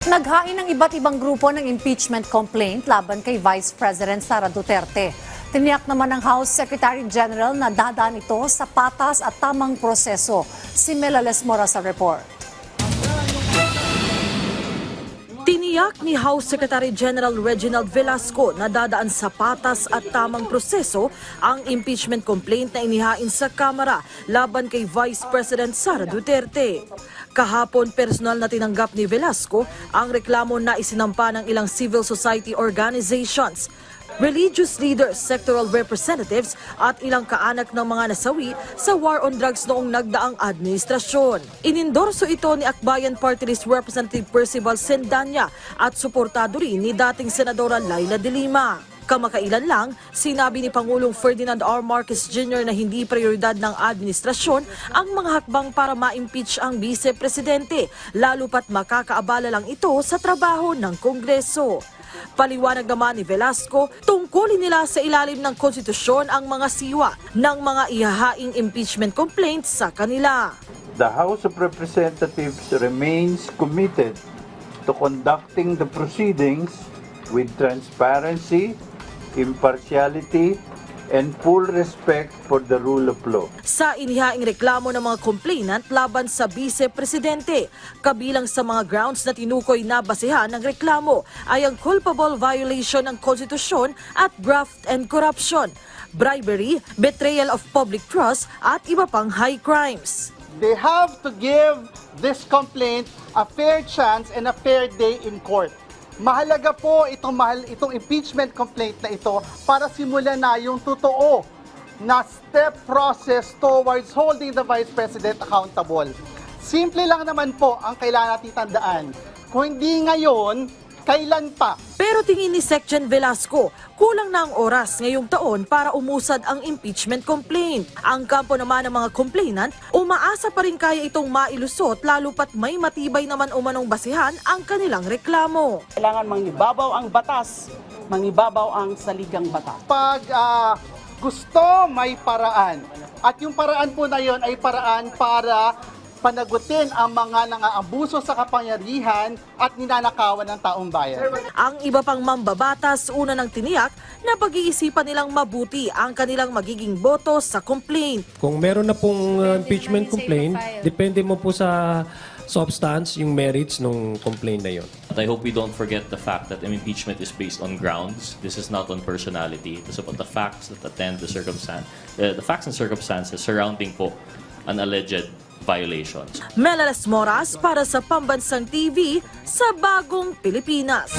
Naghain ng iba't ibang grupo ng impeachment complaint laban kay Vice President Sara Duterte. Tiniyak naman ng House Secretary General na dadaan ito sa patas at tamang proseso. Si Melales Mora sa report. Tiniyak ni House Secretary General Reginald Velasco na dadaan sa patas at tamang proseso ang impeachment complaint na inihain sa Kamara laban kay Vice President Sara Duterte. Kahapon, personal na tinanggap ni Velasco ang reklamo na isinampa ng ilang civil society organizations, religious leaders, sectoral representatives at ilang kaanak ng mga nasawi sa war on drugs noong nagdaang administrasyon. Inindorso ito ni Akbayan Party List Representative Percival Sendanya at suportado rin ni dating Senadora Laila de Lima. Kamakailan lang, sinabi ni Pangulong Ferdinand R. Marcos Jr. na hindi prioridad ng administrasyon ang mga hakbang para ma-impeach ang vice-presidente, lalo pat makakaabala lang ito sa trabaho ng Kongreso. Paliwanag naman ni Velasco, tungkulin nila sa ilalim ng konstitusyon ang mga siwa ng mga ihahaing impeachment complaints sa kanila. The House of Representatives remains committed to conducting the proceedings with transparency, impartiality, and full respect for the rule of law. Sa inihaing reklamo ng mga complainant laban sa vice-presidente, kabilang sa mga grounds na tinukoy na basehan ng reklamo ay ang culpable violation ng konstitusyon at graft and corruption, bribery, betrayal of public trust at iba pang high crimes. They have to give this complaint a fair chance and a fair day in court. Mahalaga po itong impeachment complaint na ito para simulan na yung totoo na step process towards holding the Vice President accountable. Simple lang naman po ang kailangan natin tandaan. Kung hindi ngayon, kailan pa? Pero tingin ni Secgen Velasco, kulang na ang oras ngayong taon para umusad ang impeachment complaint. Ang kampo naman ng mga complainant, umaasa pa rin kaya itong mailusot lalo pat may matibay naman umanong basihan ang kanilang reklamo. Kailangan mangibabaw ang batas, mangibabaw ang saligang batas. Pag gusto, may paraan. At yung paraan po na yon ay paraan para panagutin ang mga nang-aabuso sa kapangyarihan at ninanakawan ng taong bayan. Ang iba pang mambabatas una ng tiniyak na pag-iisipan nilang mabuti ang kanilang magiging boto sa complaint. Kung meron na pong impeachment complaint, depende mo po sa substance, yung merits ng complaint na yun. I hope we don't forget the fact that impeachment is based on grounds. This is not on personality. It is about the facts that attend the facts and circumstances surrounding po an alleged violations. Melales Moras para sa Pambansang TV sa Bagong Pilipinas.